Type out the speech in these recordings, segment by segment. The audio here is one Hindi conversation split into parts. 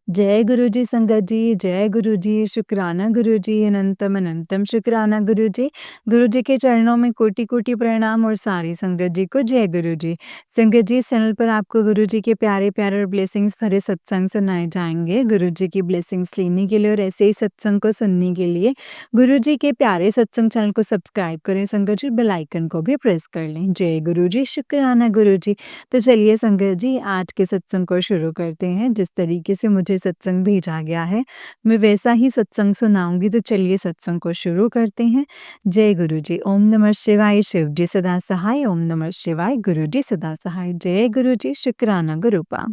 जय गुरु जी संगत जी, जय गुरु जी, शुक्राना गुरु जी, अनंतम अनंतम शुक्राना गुरु जी। गुरु जी के चरणों में कोटि-कोटि प्रणाम और सारी संगत जी को जय गुरु जी। संगत जी, इस चैनल पर आपको गुरु जी के प्यारे-प्यारे और ब्लेसिंग्स भरे सत्संग सुनाए जाएँगे। गुरु जी की ब्लेसिंग्स लेने के लिए और ऐसे ही सत्संग को सुनने के लिए गुरु जी के प्यारे सत्संग चैनल को सब्सक्राइब करें संगत जी, बेल आइकन को भी प्रेस कर लें। जय गुरु जी, शुक्राना गुरु जी। तो चलिए संगत जी, आज के सत्संग को शुरू करते हैं। जिस तरीके से मुझे सत्संग भेजा गया है, मैं वैसा ही सत्संग सुनाऊँगी, तो चलिए सत्संग को शुरू करते हैं। जय गुरु जी। ओम नमः शिवाय, शिव जी सदा सहाय, ओम नमः शिवाय, गुरु जी सदा सहाय। जय गुरु जी, शुक्राना गुरुपा।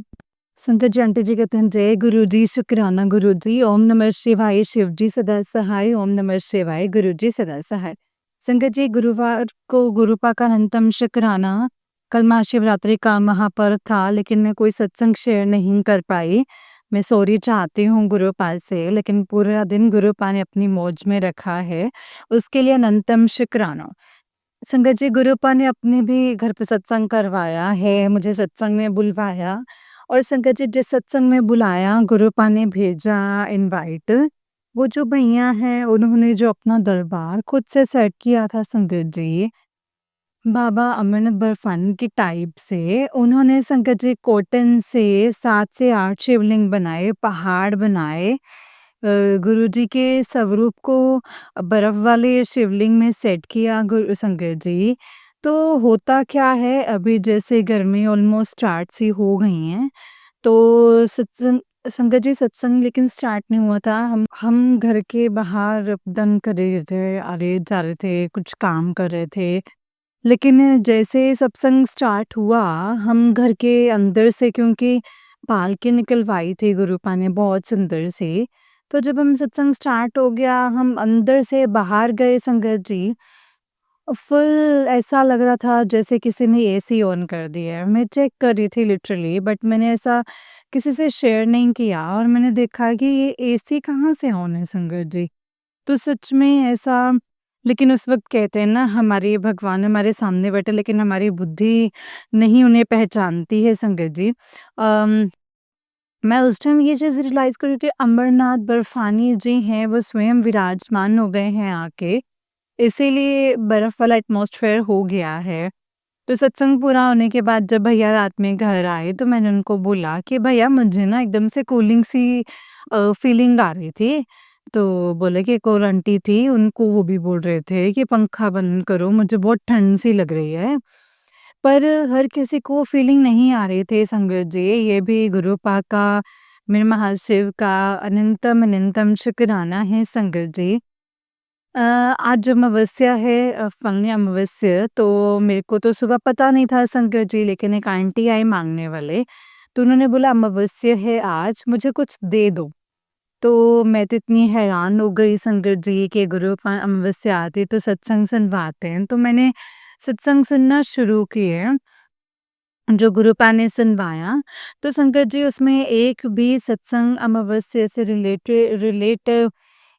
संगत जी, आंटी जी कहते हैं जय गुरु जी, शुक्राना गुरु जी, ओम नमः शिवाय, शिव जी सदा सहाय, ओम नमः शिवाय, गुरु जी सदा सहाय। संगत जी, गुरुवार को गुरुपा का अनंतम शुक्राना। कल महाशिवरात्रि का महापर्व था, लेकिन मैं कोई सत्संग शेयर नहीं कर पाई। मैं सॉरी चाहती हूँ गुरुपा से, लेकिन पूरा दिन गुरुपा ने अपनी मौज में रखा है, उसके लिए अनंतम शुक्राना। संगत जी, गुरुपा ने अपने भी घर पे सत्संग करवाया है, मुझे सत्संग में बुलवाया और संगत जी, जिस सत्संग में बुलाया, गुरुपा ने भेजा इनवाइट। वो जो भैया हैं, उन्होंने जो अपना दरबार खुद से सेट किया था संगत जी, बाबा अमरनाथ बर्फानी की टाइप से, उन्होंने संगत जी कॉटन से 7 से 8 शिवलिंग बनाए, पहाड़ बनाए। गुरुजी के स्वरूप को बर्फ वाले शिवलिंग में सेट किया गुरु संगत जी। तो होता क्या है, अभी जैसे गर्मी ऑलमोस्ट स्टार्ट सी हो गई हैं, तो सत्संग संगत जी, सत्संग लेकिन स्टार्ट नहीं हुआ था। हम घर के बाहर रपदन कर रहे थे, आ रहे जा रहे थे, कुछ काम कर रहे थे। लेकिन जैसे सत्संग स्टार्ट हुआ, हम घर के अंदर से, क्योंकि पालकी निकलवाई थी गुरुपा ने बहुत सुंदर से, तो जब हम सत्संग स्टार्ट हो गया, हम अंदर से बाहर गए संगत जी, फुल ऐसा लग रहा था जैसे किसी ने एसी ऑन कर दिया है। मैं चेक कर रही थी लिटरली, बट मैंने ऐसा किसी से शेयर नहीं किया और मैंने देखा कि ये एसी कहाँ से ऑन है संगत जी। तो सच में ऐसा, लेकिन उस वक़्त कहते हैं ना, हमारे भगवान हमारे सामने बैठे, लेकिन हमारी बुद्धि नहीं उन्हें पहचानती है संगत जी। मैं उस टाइम ये चीज़ रियलाइज़ करी कि अमरनाथ बर्फानी जी हैं, वो स्वयं विराजमान हो गए हैं आके, इसीलिए बर्फ़ वाला एटमॉस्फेयर हो गया है। तो सत्संग पूरा होने के बाद जब भैया रात में घर आए, तो मैंने उनको बोला कि भैया, मुझे ना एकदम से कूलिंग सी फीलिंग आ रही थी। तो बोले कि एक और आंटी थी, उनको वो भी बोल रहे थे कि पंखा बंद करो, मुझे बहुत ठंड सी लग रही है। पर हर किसी को फीलिंग नहीं आ रही थी संगत जी, ये भी गुरुपा का, मेरे महाशिव का अनंतम अनंतम शुक्राना है संगत जी। आज अमावस्या है, फाल्गुनी अमावस्या, तो मेरे को तो सुबह पता नहीं था संगत जी, लेकिन एक आंटी आई मांगने वाले, तो उन्होंने बोला अमावस्या है आज, मुझे कुछ दे दो। तो मैं तो इतनी हैरान हो गई संगत जी कि गुरु अमावस्या आती है तो सत्संग सुनवाते हैं, तो मैंने सत्संग सुनना शुरू किए, जो गुरुपा ने सुनवाया। तो संगत जी, उसमें एक भी सत्संग अमावस्या से रिलेट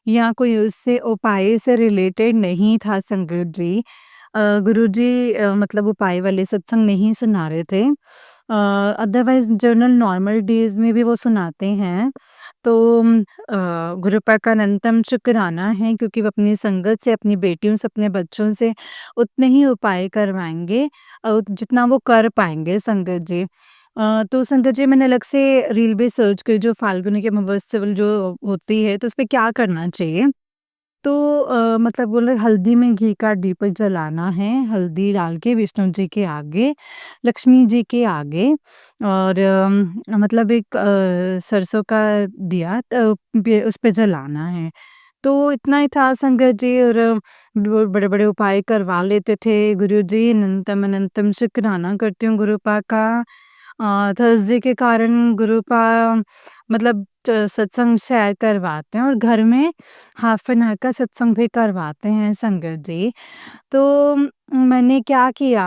या कोई उससे उपाय से रिलेटेड नहीं था संगत जी। गुरुजी मतलब उपाय वाले सत्संग नहीं सुना रहे थे। अदरवाइज़ जनरल नॉर्मल डेज़ में भी वो सुनाते हैं। तो गुरुपा का अनंतम शुक्राना है, क्योंकि वो अपनी संगत से, अपनी बेटियों से, अपने बच्चों से उतने ही उपाय करवाएँगे जितना वो कर पाएँगे संगत जी। तो संगत जी, मैंने अलग से रील भी सर्च करी, जो फाल्गुनी की अमावस्या वाली जो होती है, तो उसपे क्या करना चाहिए? तो मतलब बोले हल्दी में घी का दीपक जलाना है, हल्दी डाल के विष्णु जी के आगे, लक्ष्मी जी के आगे, और मतलब एक सरसों का दिया पे उस पे जलाना है। तो इतना ही था संगत जी, और वो बड़े-बड़े उपाय करवा लेते थे गुरुजी। अनंतम अनंतम शुक्राना करती हूँ गुरुपा का। थर्सडे के कारण गुरुपा मतलब सत्संग शेयर करवाते हैं और घर में हाफ एन आवर का सत्संग भी करवाते हैं संगत जी। तो मैंने क्या किया,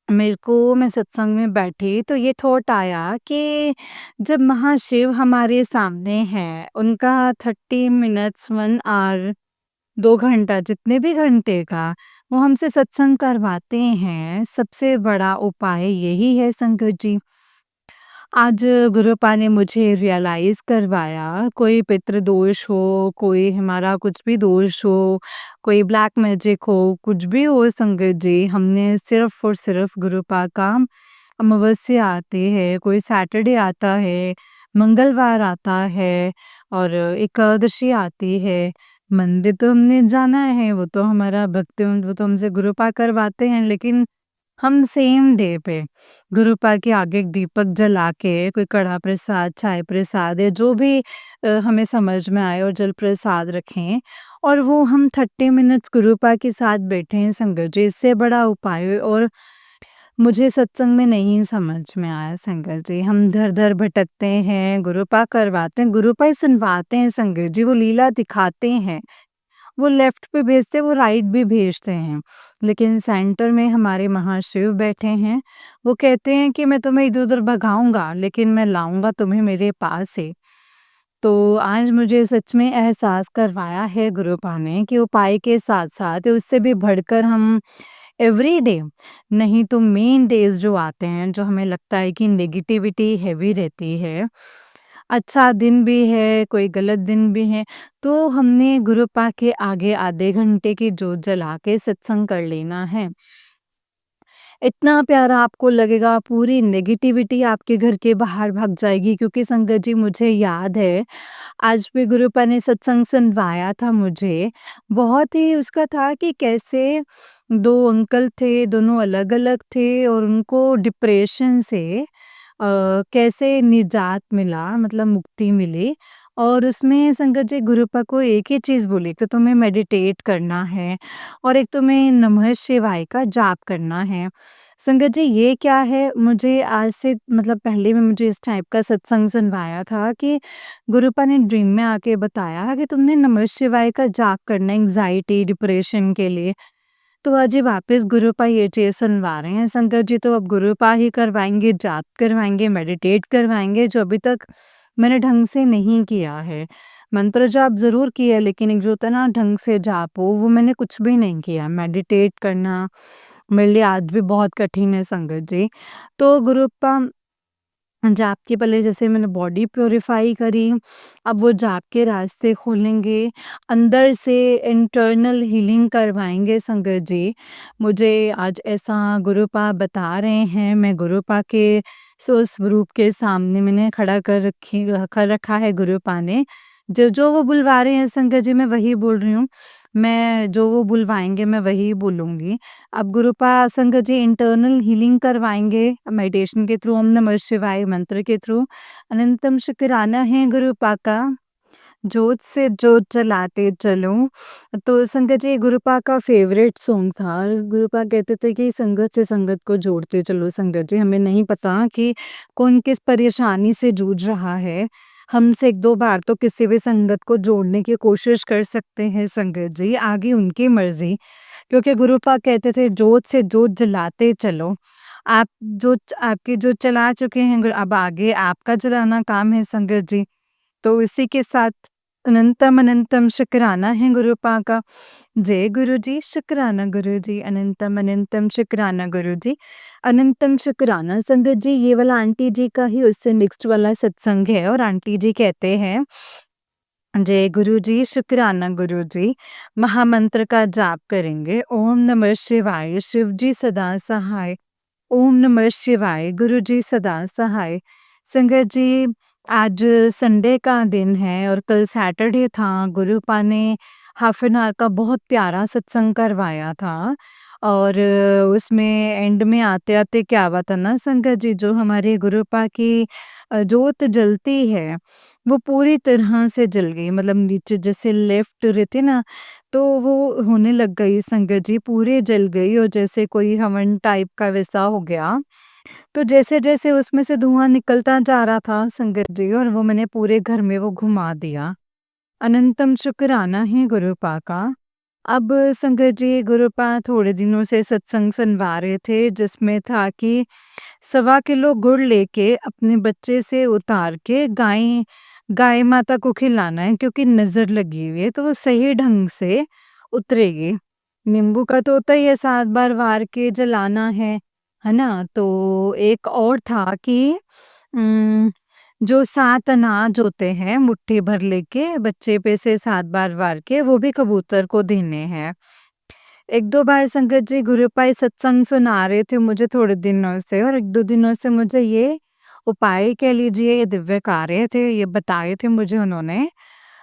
मैं सत्संग में बैठी तो ये थॉट आया कि जब महाशिव हमारे सामने हैं, उनका 30 मिनट्स, 1 आवर, 2 घंटा, जितने भी घंटे का वो हमसे सत्संग करवाते हैं, सबसे बड़ा उपाय यही है संगत जी। आज गुरुपा ने मुझे रियलाइज़ करवाया, कोई पितृदोष हो, कोई हमारा कुछ भी दोष हो, कोई ब्लैक मैजिक हो, कुछ भी हो संगत जी, हमने सिर्फ़ और सिर्फ़ गुरुपा का अमावस्या आती है, कोई सैटरडे आता है, मंगलवार आता है और एकादशी आती है। मंदिर तो हमने जाना है, वो तो हमारा भक्ति वो तो हमसे गुरुपा करवाते हैं, लेकिन हम सेम डे पे गुरुपा के आगे एक दीपक जला के कोई कड़ा प्रसाद, चाय प्रसाद या जो भी हमें समझ में आए और जल प्रसाद रखें और वो हम 30 मिनट्स गुरुपा के साथ बैठे हैं संगत जी, इससे बड़ा उपाय और मुझे सत्संग में नहीं समझ में आया संगत जी। हम दर-दर भटकते हैं, गुरुपा करवाते हैं, गुरुपा ही सुनवाते हैं संगत जी, वो लीला दिखाते हैं। वो लेफ्ट पे भेजते हैं, वो राइट भी भेजते हैं। लेकिन सेंटर में हमारे महाशिव बैठे हैं, वो कहते हैं कि मैं तुम्हें इधर-उधर भगाऊँगा, लेकिन मैं लाऊँगा तुम्हें मेरे पास ही। तो आज मुझे सच में एहसास करवाया है गुरुपा ने कि उपाय के साथ-साथ उससे भी बढ़कर हम एवरीडे नहीं तो मेन डेज़ जो आते हैं, जो हमें लगता है कि नेगेटिविटी हेवी रहती है, अच्छा दिन भी है, कोई गलत दिन भी है, तो हमने गुरुपा के आगे आधे घंटे की जोत जला के सत्संग कर लेना है। इतना प्यारा आपको लगेगा, पूरी नेगेटिविटी आपके घर के बाहर भाग जाएगी क्योंकि संगत जी मुझे याद है, आज भी गुरुपा ने सत्संग सुनवाया था मुझे। बहुत ही उसका था कि कैसे 2 अंकल थे, दोनों अलग-अलग थे और उनको डिप्रेशन से कैसे निजात मिला मतलब मुक्ति मिली और उसमें संगत जी गुरुपा को एक ही चीज़ बोली कि तुम्हें मेडिटेट करना है और एक तुम्हें नमः शिवाय का जाप करना है। संगत जी ये क्या है मुझे आज से मतलब पहले भी मुझे इस टाइप का सत्संग सुनवाया था कि गुरुपा ने ड्रीम में आके बताया कि तुमने नमः शिवाय का जाप करना है एंग्जायटी, डिप्रेशन के लिए। तो आज ये वापस गुरुपा ये चीज़ सुनवा रहे हैं शंकर जी तो अब गुरुपा ही करवाएँगे, जाप करवाएँगे, मेडिटेट करवाएँगे जो अभी तक मैंने ढंग से नहीं किया है। मंत्र जाप ज़रूर किया है लेकिन एक जो होता है ना ढंग से जाप हो वो मैंने कुछ भी नहीं किया। मेडिटेट करना मेरे लिए आज भी बहुत कठिन है संगत जी। तो गुरुपा जाप के पहले जैसे मैंने बॉडी प्यूरिफाई करी, अब वो जाप के रास्ते खोलेंगे, अंदर से इंटरनल हीलिंग करवाएँगे संगत जी। मुझे आज ऐसा गुरुपा बता रहे हैं, मैं गुरुपा के स्वरूप के सामने मैंने खड़ा कर रखा है गुरुपा ने। जो वो बुलवा रहे हैं संगत जी मैं वही बोल रही हूँ। मैं जो वो बुलवाएँगे मैं वही बोलूँगी। अब गुरुपा संगत जी इंटरनल हीलिंग करवाएँगे मेडिटेशन के थ्रू, ओम नमः शिवाय मंत्र के थ्रू। अनंतम शुक्राना है गुरुपा का, जोत से जोत जलाते चलो। तो संगत जी गुरुपा का फ़ेवरेट सॉन्ग था और गुरुपा कहते थे कि संगत से संगत को जोड़ते चलो संगत जी। हमें नहीं पता कि कौन किस परेशानी से जूझ रहा है। हमसे 1-2 बार तो किसी भी संगत को जोड़ने की कोशिश कर सकते हैं संगत जी, आगे उनकी मर्ज़ी। क्योंकि गुरुपा कहते थे जोत से जोत जलाते चलो। आप आपकी जोत चला चुके हैं अब आगे आपका जलाना काम है संगत जी। तो इसी के साथ अनंतम अनंतम शुक्राना है गुरुपा का। जय गुरु जी, शुक्राना गुरु जी, अनंतम अनंतम शुक्राना गुरु जी। अनंतम शुक्राना संगत जी ये वाला आंटी जी का ही उससे नेक्स्ट वाला सत्संग है और आंटी जी कहते हैं जय गुरु जी, शुक्राना गुरु जी। महामंत्र का जाप करेंगे। ओम नमः शिवाय, शिव जी सदा सहाय। ओम नमः शिवाय, गुरु जी सदा सहाय। संगत जी, आज संडे का दिन है और कल सैटरडे था। गुरुपा ने हाफ एन आवर का बहुत प्यारा सत्संग करवाया था और उसमें एंड में आते-आते क्या हुआ था ना संगत जी, जो हमारे गुरुपा की जोत जलती है, वो पूरी तरह से जल गई। मतलब नीचे जैसे लेफ्ट रहती है ना, तो वो होने लग गई संगत जी, पूरे जल गई और जैसे कोई हवन टाइप का वैसा हो गया। तो जैसे-जैसे उसमें से धुआँ निकलता जा रहा था संगत जी और वो मैंने पूरे घर में वो घुमा दिया। अनंतम शुक्राना है गुरुपा का। अब संगत जी गुरुपा थोड़े दिनों से सत्संग सुनवा रहे थे जिसमें था कि सवा किलो गुड़ लेके अपने बच्चे से उतार के गाय गाय माता को खिलाना है क्योंकि नज़र लगी हुई है तो वो सही ढंग से उतरेगी। नींबू का तो होता ही है 7 बार वार के जलाना है ना? तो एक और था कि उम, जो 7 अनाज होते हैं मुट्ठी भर लेके बच्चे पे से 7 बार वार के वो भी कबूतर को देने हैं। 1-2 बार संगत जी गुरुपाई सत्संग सुना रहे थे मुझे थोड़े दिनों से और 1-2 दिनों से मुझे ये उपाय कह लीजिए, ये दिव्य कार्य थे, ये बताए थे मुझे उन्होंने।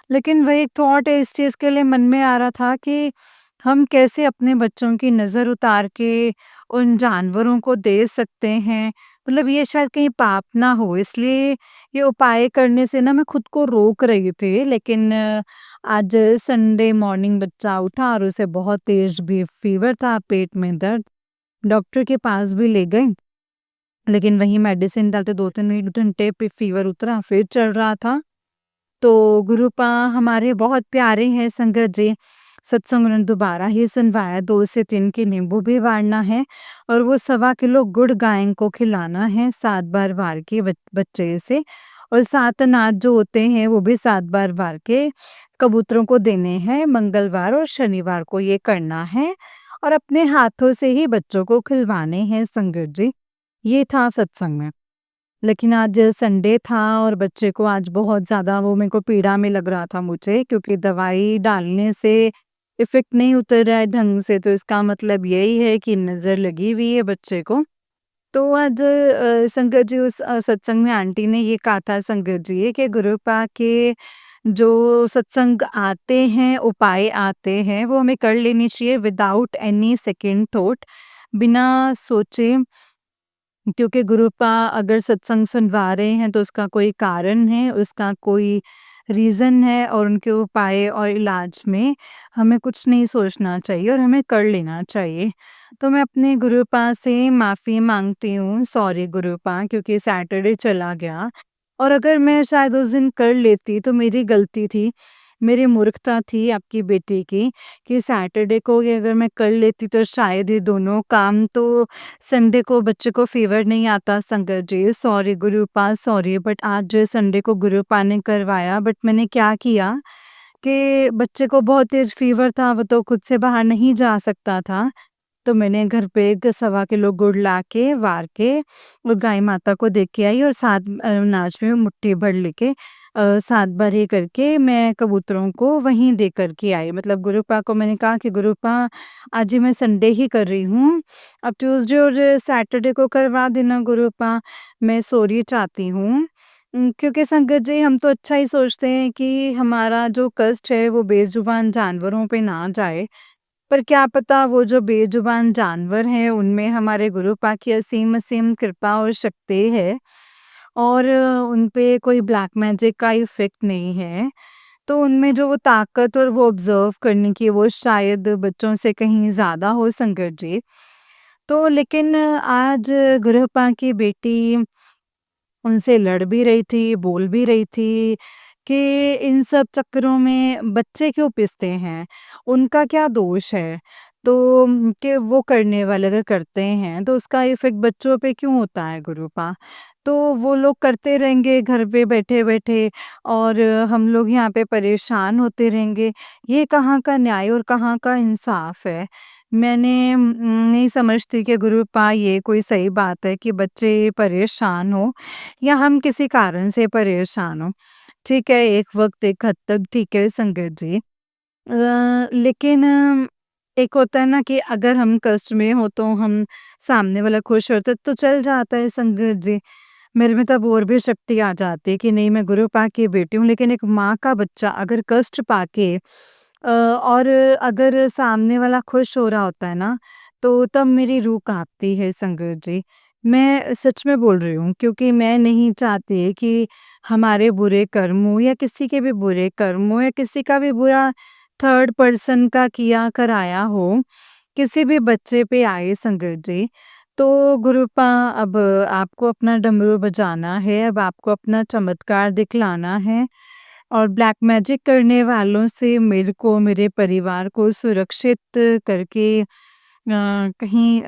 लेकिन वही एक थॉट है इस चीज़ के लिए मन में आ रहा था कि हम कैसे अपने बच्चों की नज़र उतार के उन जानवरों को दे सकते हैं। मतलब ये शायद कहीं पाप ना हो इसलिए ये उपाय करने से ना मैं खुद को रोक रही थी। लेकिन आज संडे मॉर्निंग बच्चा उठा और उसे बहुत तेज़ भी फ़ीवर था, पेट में दर्द। डॉक्टर के पास भी ले गए, लेकिन वहीं मेडिसिन डालते 2-3 घंटे पे फ़ीवर उतरा, फिर चढ़ रहा था। तो गुरुपा हमारे बहुत प्यारे हैं संगत जी। सत्संग उन्होंने दोबारा ही सुनवाया, 2 से 3 की नींबू भी वारना है और वो सवा किलो गुड़ गाय को खिलाना है 7 बार वार के बच्चे से और 7 अनाज जो होते हैं वो भी 7 बार वार के कबूतरों को देने हैं। मंगलवार और शनिवार को ये करना है और अपने हाथों से ही बच्चों को खिलवाने हैं संगत जी। ये था सत्संग में। लेकिन आज संडे था और बच्चे को आज बहुत ज़्यादा वो मेरे को पीड़ा में लग रहा था मुझे, क्योंकि दवाई डालने से इफ़ेक्ट नहीं उतर रहा है ढंग से, तो इसका मतलब यही है कि नज़र लगी हुई है बच्चे को। तो आज संगत जी उस सत्संग में आंटी ने ये कहा था संगत जी कि गुरुपा के जो सत्संग आते हैं, उपाय आते हैं, वो हमें कर लेनी चाहिए विदाउट एनी सेकंड थॉट, बिना सोचे, क्योंकि गुरुपा अगर सत्संग सुनवा रहे हैं तो उसका कोई कारण है, उसका कोई रीज़न है और उनके उपाय और इलाज में हमें कुछ नहीं सोचना चाहिए और हमें कर लेना चाहिए। तो मैं अपने गुरुपा से माफ़ी माँगती हूँ, सॉरी गुरुपा, क्योंकि सैटरडे चला गया और अगर मैं शायद उस दिन कर लेती तो मेरी गलती थी, मेरी मूर्खता थी आपकी बेटी की, कि सैटरडे को ये अगर मैं कर लेती तो शायद ये दोनों काम तो संडे को बच्चे को फ़ीवर नहीं आता संगत जी, सॉरी गुरुपा सॉरी, बट आज जो है संडे को गुरुपा ने करवाया, बट मैंने क्या किया कि बच्चे को बहुत तेज़ फ़ीवर था, वो तो खुद से बाहर नहीं जा सकता था। तो मैंने घर पे 1 सवा किलो गुड़ लाके, वार के और गाय माता को दे के आई और 7 अनाज में मुट्ठी भर लेके 7 बार ये करके मैं कबूतरों को वहीं दे कर के आई। मतलब गुरुपा को मैंने कहा कि गुरुपा आज ही मैं संडे ही कर रही हूँ, अब ट्यूसडे और सैटरडे को करवा देना गुरुपा, मैं सॉरी चाहती हूँ। क्योंकि संगत जी हम तो अच्छा ही सोचते हैं कि हमारा जो कष्ट है वो बेज़ुबान जानवरों पे ना जाए। पर क्या पता वो जो बेजुबान जानवर हैं उनमें हमारे गुरु पाक की असीम-असीम कृपा और शक्ति है और उन पे कोई ब्लैक मैजिक का इफ़ेक्ट नहीं है। तो उनमें जो वो ताकत और वो ऑब्ज़र्व करने की वो शायद बच्चों से कहीं ज़्यादा हो संगत जी। तो लेकिन आज गुरु पाक की बेटी उनसे लड़ भी रही थी, बोल भी रही थी कि इन सब चक्करों में बच्चे क्यों पिसते हैं? उनका क्या दोष है? तो कि वो करने वाले अगर करते हैं तो उसका इफ़ेक्ट बच्चों पे क्यों होता है गुरुपा? तो वो लोग करते रहेंगे घर पे बैठे-बैठे और हम लोग यहाँ पे परेशान होते रहेंगे। ये कहाँ का न्याय और कहाँ का इंसाफ़ है? मैंने नहीं समझती कि गुरुपा ये कोई सही बात है कि बच्चे परेशान हों या हम किसी कारण से परेशान हों। ठीक है, एक वक़्त एक हद तक ठीक है संगत जी। लेकिन एक होता है ना कि अगर हम कष्ट में हो तो हम सामने वाला खुश होता है तो चल जाता है संगत जी। मेरे में तब और भी शक्ति आ जाती है कि नहीं मैं गुरु पा की बेटी हूँ, लेकिन एक माँ का बच्चा अगर कष्ट पाके और अगर सामने वाला खुश हो रहा होता है ना, तो तब मेरी रूह काँपती है संगत जी। मैं सच में बोल रही हूँ, क्योंकि मैं नहीं चाहती कि हमारे बुरे कर्म हो या किसी के भी बुरे कर्म हो या किसी का भी बुरा थर्ड पर्सन का किया कराया हो, किसी भी बच्चे पे आए संगत जी। तो गुरुपा अब आपको अपना डमरू बजाना है, अब आपको अपना चमत्कार दिखलाना है और ब्लैक मैजिक करने वालों से मेरे को, मेरे परिवार को सुरक्षित करके कहीं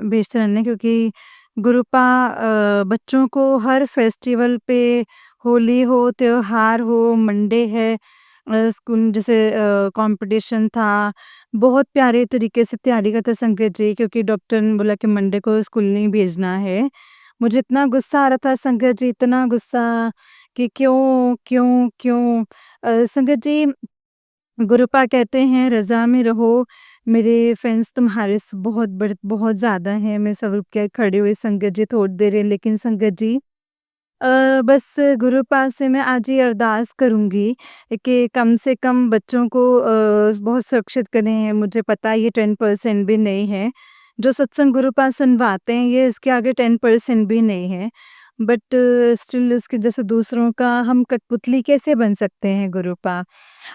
भेजते रहना, क्योंकि गुरुपा बच्चों को हर फेस्टिवल पे, होली हो, त्योहार हो, मंडे है, स्कूल जैसे कॉम्पिटिशन था, बहुत प्यारे तरीके से तैयारी करता संगत जी, क्योंकि डॉक्टर ने बोला कि मंडे को स्कूल नहीं भेजना है। मुझे इतना गुस्सा आ रहा था संगत जी, इतना गुस्सा कि क्यों, क्यों, क्यों? संगत जी, गुरुपा कहते हैं रज़ा में रहो, मेरे फ्रेंड्स तुम्हारे बहुत ज़्यादा हैं, मैं स्वरूप के खड़े हुए संगत जी थोड़ी देर है, लेकिन संगत जी बस गुरु पास से मैं आज ये अरदास करूँगी कि कम से कम बच्चों को बहुत सुरक्षित करें। मुझे पता है ये 10% भी नहीं है। जो सत्संग गुरु पास सुनवाते हैं ये इसके आगे 10% भी नहीं है। बट स्टिल इसके जैसे दूसरों का हम कठपुतली कैसे बन सकते हैं गुरुपा?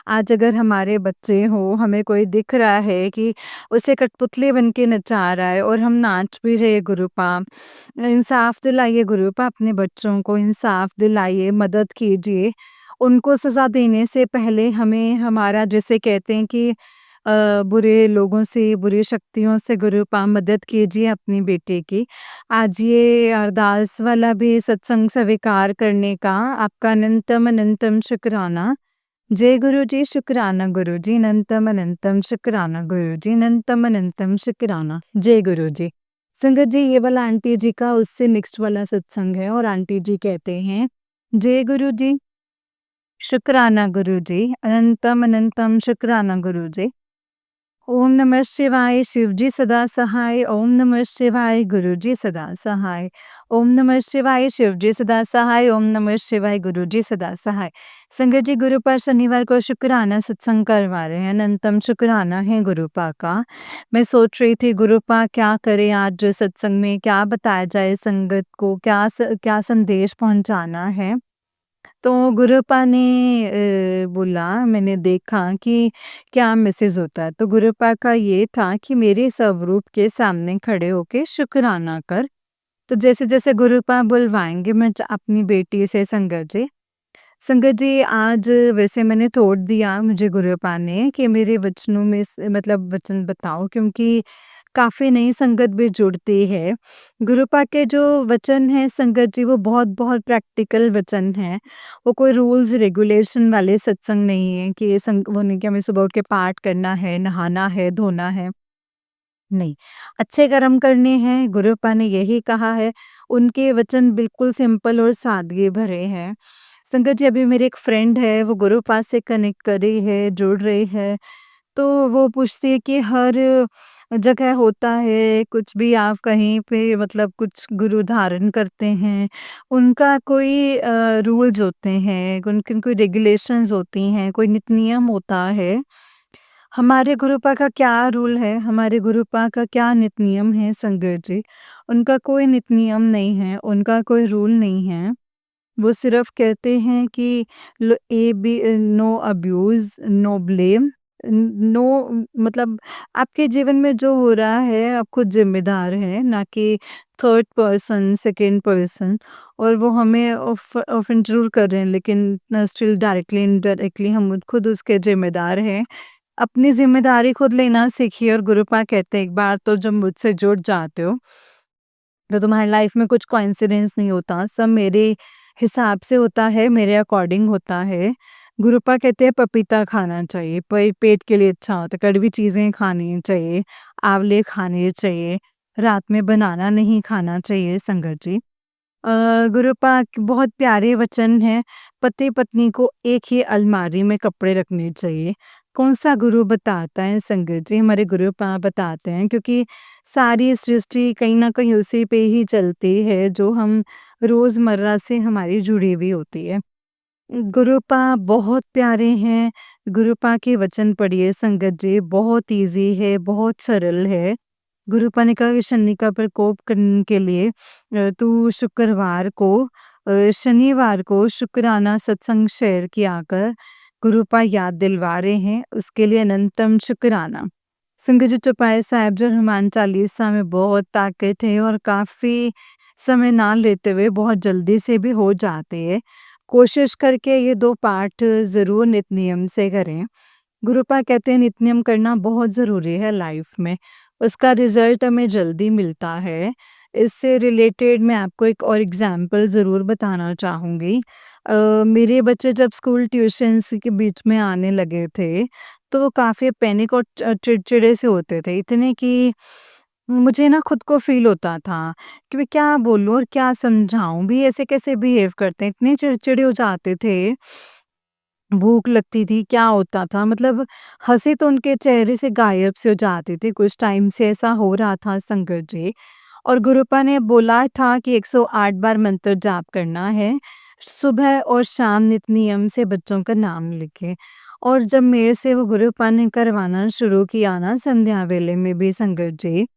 आज अगर हमारे बच्चे हों, हमें कोई दिख रहा है कि उसे कठपुतली बन के नचा रहा है और हम नाच भी रहे गुरुपा, इंसाफ दिलाइए गुरुपा, अपने बच्चों को इंसाफ दिलाइए, मदद कीजिए। उनको सज़ा देने से पहले हमें हमारा जैसे कहते हैं कि बुरे लोगों से, बुरी शक्तियों से गुरुपा मदद कीजिए अपनी बेटे की। आज ये अरदास वाला भी सत्संग स्वीकार करने का आपका अनंतम अनंतम शुक्राना। जय गुरुजी, शुक्राना गुरुजी, अनंतम अनंतम शुक्राना गुरुजी, अनंतम अनंतम शुक्राना। जय गुरुजी। संगत जी, ये वाला आंटी जी का उससे नेक्स्ट वाला सत्संग है और आंटी जी कहते हैं, जय गुरुजी, शुक्राना गुरुजी, अनंतम अनंतम शुक्राना गुरुजी। ओम नमः शिवाय, शिवजी सदा सहाय। ओम नमः शिवाय, गुरुजी सदा सहाय। ओम नमः शिवाय, शिवजी सदा सहाय। ओम नमः शिवाय, गुरुजी सदा सहाय। संगत जी, गुरुपा शनिवार को शुक्राना सत्संग करवा रहे हैं, अनंतम शुक्राना है गुरुपा का। मैं सोच रही थी गुरुपा क्या करें आज सत्संग में, क्या बताया जाए संगत को, क्या संदेश पहुंचाना है। तो गुरुपा ने बोला, मैंने देखा कि क्या मैसेज होता है, तो गुरुपा का ये था कि मेरे स्वरूप के सामने खड़े होके शुक्राना कर। तो जैसे-जैसे गुरुपा बुलवाएँगे मैं अपनी बेटी से संगत जी आज वैसे मैंने तोड़ दिया मुझे गुरुपा ने कि मेरे वचनों में मतलब वचन बताओ, क्योंकि काफ़ी नई संगत भी जुड़ती है। गुरुपा के जो वचन हैं संगत जी वो बहुत-बहुत प्रैक्टिकल वचन हैं। वो कोई रूल्स रेगुलेशन वाले सत्संग नहीं है कि ये वो नहीं कि हमें सुबह उठ के पाठ करना है, नहाना है, धोना है। नहीं, अच्छे कर्म करने हैं, गुरुपा ने यही कहा है। उनके वचन बिल्कुल सिंपल और सादगी भरे हैं। संगत जी, अभी मेरी एक फ्रेंड है, वो गुरुपा से कनेक्ट कर रही है, जुड़ रही है, तो वो पूछती है कि हर जगह होता है, कुछ भी आप कहीं पे मतलब कुछ गुरु धारण करते हैं, उनका कोई रूल्स होते हैं, उनकी कोई रेगुलेशंस होती हैं, कोई नित नियम होता है। हमारे गुरुपा का क्या रूल है, हमारे गुरुपा का क्या नित नियम है संगत जी? उनका कोई नित नियम नहीं है, उनका कोई रूल नहीं है। वो सिर्फ़ कहते हैं कि no abuse, no blame, no मतलब आपके जीवन में जो हो रहा है आप खुद ज़िम्मेदार हैं, ना कि थर्ड पर्सन, सेकंड पर्सन। और वो हमें ऑफ़ेंड ज़रूर कर रहे हैं, लेकिन स्टिल डायरेक्टली इनडायरेक्टली हम खुद उसके ज़िम्मेदार हैं। अपनी ज़िम्मेदारी खुद लेना सीखिए। और गुरुपा कहते हैं, एक बार तो जब मुझसे जुड़ जाते हो तो तुम्हारी लाइफ में कुछ कोइंसिडेंस नहीं होता, सब मेरे हिसाब से होता है, मेरे अकॉर्डिंग होता है। गुरुपा कहते हैं पपीता खाना चाहिए, पेट के लिए अच्छा होता है, कड़वी चीज़ें खानी चाहिए, आंवले खाने चाहिए, रात में बनाना नहीं खाना चाहिए संगत जी। गुरुपा के बहुत प्यारे वचन हैं, पति-पत्नी को एक ही अलमारी में कपड़े रखने चाहिए। कौन-सा गुरु बताता है संगत जी? हमारे गुरुपा बताते हैं, क्योंकि सारी सृष्टि कहीं न कहीं उसी पे ही चलती है, जो हम रोज़मर्रा से हमारी जुड़ी हुई होती है। गुरुपा बहुत प्यारे हैं, गुरुपा के वचन पढ़िए संगत जी, बहुत ईज़ी है, बहुत सरल है। गुरुपा ने कहा कि शनि का प्रकोप करने के लिए तू शनिवार को शुक्राना सत्संग शेयर किया कर। गुरुपा याद दिलवा रहे हैं, उसके लिए अनंतम शुक्राना। संगत जी, चौपाई साहिब जो हनुमान चालीसा में बहुत ताकत है और काफ़ी समय ना लेते हुए बहुत जल्दी से भी हो जाते हैं। कोशिश करके ये 2 पाठ ज़रूर नित नियम से करें। गुरुपा कहते हैं नित नियम करना बहुत ज़रूरी है लाइफ में, उसका रिज़ल्ट हमें जल्दी मिलता है। इससे रिलेटेड मैं आपको एक और एग्ज़ाम्पल ज़रूर बताना चाहूँगी। मेरे बच्चे जब स्कूल ट्यूशन्स के बीच में आने लगे थे, तो वो काफ़ी पैनिक और चिड़चिड़े से होते थे, इतने कि मुझे ना खुद को फ़ील होता था कि मैं क्या बोलूँ और क्या समझाऊँ भी, ऐसे कैसे बिहेव करते हैं, इतने चिड़चिड़े हो जाते थे, भूख लगती थी, क्या होता था मतलब हँसी तो उनके चेहरे से गायब से हो जाती थी, कुछ टाइम से ऐसा हो रहा था संगत जी। और गुरुपा ने बोला था कि 108 बार मंत्र जाप करना है, सुबह और शाम नित नियम से बच्चों का नाम लिखें। और जब मेरे से वो गुरुपा ने करवाना शुरू किया ना संध्या वेले में भी संगत जी,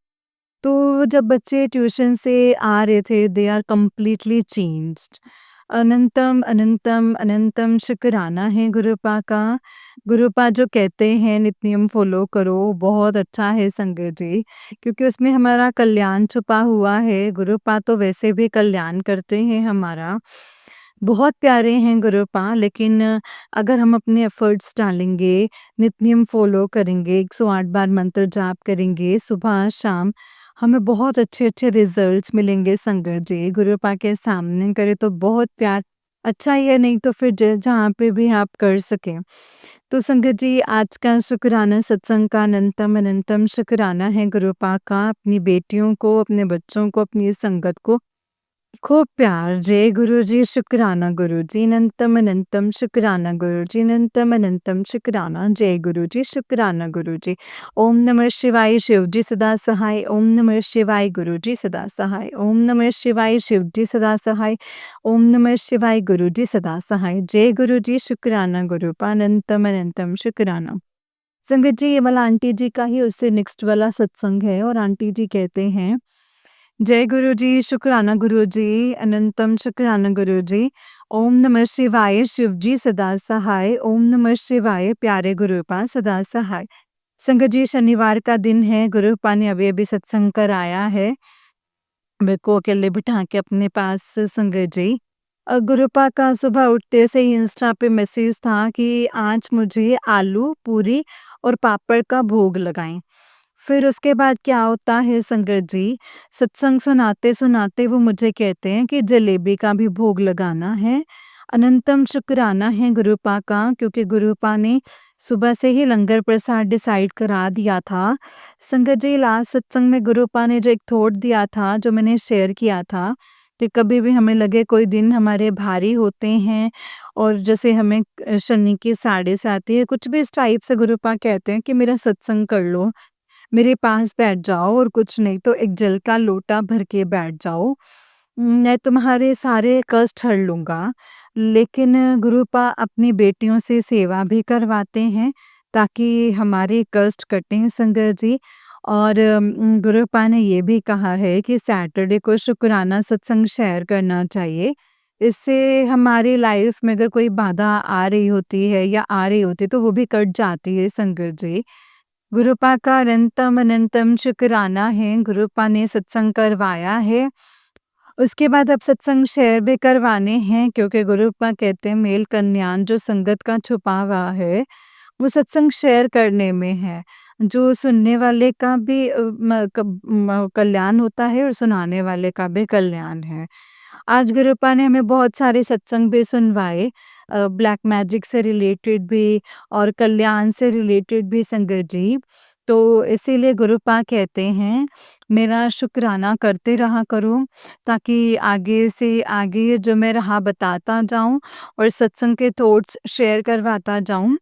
तो जब बच्चे ट्यूशन से आ रहे थे दे आर कंप्लीटली चेंज्ड। अनंतम अनंतम अनंतम शुक्राना है गुरुपा का। गुरुपा जो कहते हैं नित नियम फॉलो करो, बहुत अच्छा है संगत जी, क्योंकि उसमें हमारा कल्याण छुपा हुआ है। गुरुपा तो वैसे भी कल्याण करते हैं हमारा, बहुत प्यारे हैं गुरुपा, लेकिन अगर हम अपने एफर्ट्स डालेंगे, नित नियम फॉलो करेंगे, 108 बार मंत्र जाप करेंगे सुबह शाम, हमें बहुत अच्छे-अच्छे रिजल्ट्स मिलेंगे संगत जी। गुरुपा के सामने करें तो बहुत प्यार, अच्छा ही है, नहीं तो फिर ज जहाँ पे भी आप कर सकें। तो संगत जी आज का शुक्राना सत्संग का अनंतम अनंतम शुक्राना है गुरुपा का, अपनी बेटियों को, अपने बच्चों को, अपनी संगत को खूब प्यार। जय गुरुजी, शुक्राना गुरुजी, अनंतम अनंतम शुक्राना गुरुजी, अनंतम अनंतम शुक्राना। जय गुरुजी, शुक्राना गुरुजी। ओम नमः शिवाय, शिवजी सदा सहाय। ओम नमः शिवाय, गुरुजी सदा सहाय। ओम नमः शिवाय, शिवजी सदा सहाय। ओम नमः शिवाय, गुरुजी सदा सहाय। जय गुरुजी, शुक्राना गुरुपा, अनंतम अनंतम शुक्राना। संगत जी ये वाला आंटी जी का ही उससे नेक्स्ट वाला सत्संग है और आंटी जी कहते हैं, जय गुरुजी, शुक्राना गुरुजी, अनंतम शुक्राना गुरुजी। ओम नमः शिवाय, शिवजी सदा सहाय। ओम नमः शिवाय, प्यारे गुरुपा सदा सहाय। संगत जी शनिवार का दिन है, गुरुपा ने अभी-अभी सत्संग कराया है। मेरे को अकेले बिठा के अपने पास संगत जी। गुरुपा का सुबह उठते से ही इंस्टा पे मैसेज था कि आज मुझे आलू, पूरी और पापड़ का भोग लगाएँ। फिर उसके बाद क्या होता है संगत जी, सत्संग सुनाते-सुनाते वो मुझे कहते हैं कि जलेबी का भी भोग लगाना है। अनंतम शुक्राना है गुरुपा का, क्योंकि गुरुपा ने सुबह से ही लंगर प्रसाद डिसाइड करा दिया था। संगत जी लास्ट सत्संग में गुरुपा ने जो एक थॉट दिया था, जो मैंने शेयर किया था कि कभी भी हमें लगे कोई दिन हमारे भारी होते हैं और जैसे हमें शनि की साड़िश आती है, कुछ भी इस टाइप से गुरुपा कहते हैं कि मेरा सत्संग कर लो। मेरे पास बैठ जाओ और कुछ नहीं तो एक जल का लोटा भर के बैठ जाओ। मैं तुम्हारे सारे कष्ट हर लूँगा। लेकिन गुरुपा अपनी बेटियों से सेवा भी करवाते हैं ताकि हमारे कष्ट कटें संगत जी। और गुरुपा ने ये भी कहा है कि सैटरडे को शुक्राना सत्संग शेयर करना चाहिए। इससे हमारी लाइफ में अगर कोई बाधा आ रही होती है या आ रही होती है तो वो भी कट जाती है संगत जी। गुरुपा का अनंतम अनंतम शुक्राना है, गुरुपा ने सत्संग करवाया है। उसके बाद अब सत्संग शेयर भी करवाने हैं, क्योंकि गुरुपा कहते हैं मेल कल्याण जो संगत का छुपा हुआ है, वो सत्संग शेयर करने में है। जो सुनने वाले का भी कल्याण होता है और सुनाने वाले का भी कल्याण है। आज गुरुपा ने हमें बहुत सारे सत्संग भी सुनवाए, ब्लैक मैजिक से रिलेटेड भी और कल्याण से रिलेटेड भी संगत जी। तो इसीलिए गुरुपा कहते हैं मेरा शुक्राना करते रहा करो, ताकि आगे से आगे जो मैं राह बताता जाऊँ और सत्संग के थॉट्स शेयर करवाता जाऊँ।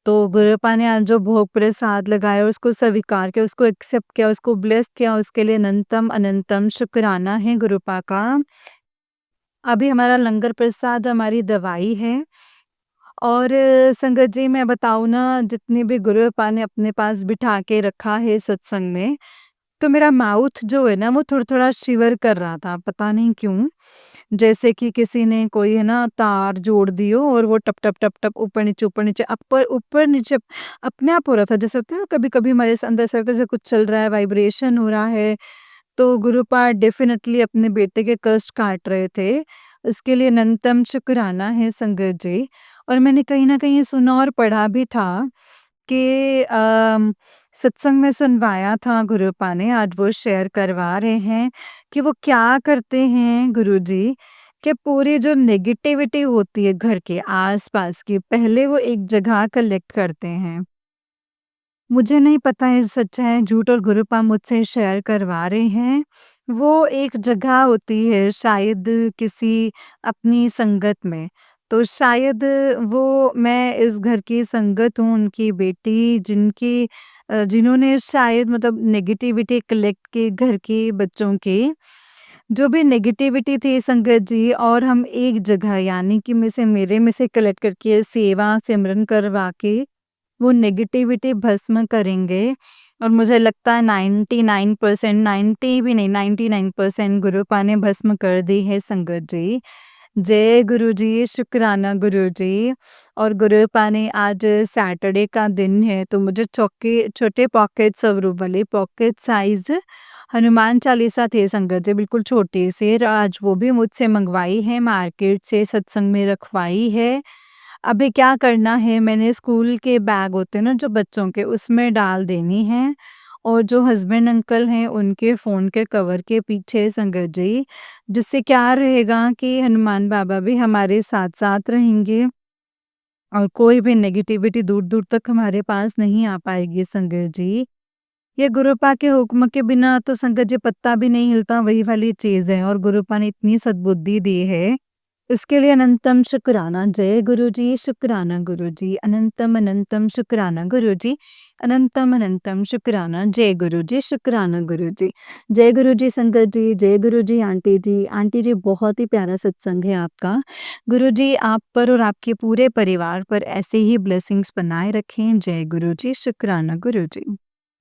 तो गुरुपा ने आज जो भोग प्रसाद लगाया उसको स्वीकार किया, उसको एक्सेप्ट किया, उसको ब्लेस किया, उसके लिए अनंतम अनंतम शुक्राना है गुरुपा का। अभी हमारा लंगर प्रसाद हमारी दवाई है। और संगत जी मैं बताऊँ ना, जितने भी गुरुपा ने अपने पास बिठा के रखा है सत्संग में, तो मेरा माउथ जो है ना वो थोड़ा-थोड़ा शिवर कर रहा था, पता नहीं क्यों? जैसे कि किसी ने कोई है ना तार जोड़ दी हो और वो टप, टप, टप, टप ऊपर नीचे ऊपर नीचे अपने आप हो रहा था। जैसे होता है ना कभी-कभी हमारे अंदर ऐसा लगता है जैसे कुछ चल रहा है, वाइब्रेशन हो रहा है। तो गुरुपा डेफ़िनेटली अपने बेटे के कष्ट काट रहे थे। इसके लिए अनंतम शुक्राना है संगत जी। और मैंने कहीं न कहीं सुना और पढ़ा भी था कि सत्संग में सुनवाया था गुरुपा ने, आज वो शेयर करवा रहे हैं कि वो क्या करते हैं गुरुजी, कि पूरी जो नेगेटिविटी होती है घर के आस-पास की, पहले वो एक जगह कलेक्ट करते हैं। मुझे नहीं पता ये सच है, झूठ और गुरूपा मुझसे शेयर करवा रहे हैं। वो एक जगह होती है शायद किसी अपनी संगत में, तो शायद वो मैं इस घर की संगत हूँ, उनकी बेटी जिन्होंने शायद मतलब नेगेटिविटी कलेक्ट की घर के बच्चों की, जो भी नेगेटिविटी थी संगत जी और हम एक जगह यानी कि मेरे में से कलेक्ट करके सेवा सिमरन करवा के वो नेगेटिविटी भस्म करेंगे और मुझे लगता है 99% 90 भी नहीं 99% गुरुपा ने भस्म कर दी है संगत जी। जय गुरुजी, शुक्राना गुरुजी। और गुरुपा ने आज सैटरडे का दिन है तो मुझे चौके छोटे पॉकेट स्वरूप वाले पॉकेट साइज़ हनुमान चालीसा थे संगत जी, बिल्कुल छोटे से आज वो भी मुझसे मंगवाई है मार्केट से, सत्संग में रखवाई है। अभी क्या करना है, मैंने स्कूल के बैग होते हैं ना जो बच्चों के, उसमें डाल देनी है और जो हस्बैंड अंकल हैं उनके फ़ोन के कवर के पीछे संगत जी, जिससे क्या रहेगा कि हनुमान बाबा भी हमारे साथ-साथ रहेंगे और कोई भी नेगेटिविटी दूर-दूर तक हमारे पास नहीं आ पाएगी संगत जी। ये गुरुपा के हुक्म के बिना तो संगत जी पत्ता भी नहीं हिलता, वही वाली चीज़ है और गुरुपा ने इतनी सद्बुद्धि दी है, इसके लिए अनंतम शुक्राना। जय गुरुजी, शुक्राना गुरुजी, अनंतम अनंतम शुक्राना गुरुजी, अनंतम अनंतम शुक्राना। जय गुरुजी, शुक्राना गुरुजी। जय गुरुजी संगत जी, जय गुरुजी आंटी जी। आंटी जी बहुत ही प्यारा सत्संग है आपका। गुरुजी आप पर और आपके पूरे परिवार पर ऐसे ही ब्लेसिंग्स बनाए रखें। जय गुरुजी, शुक्राना गुरुजी।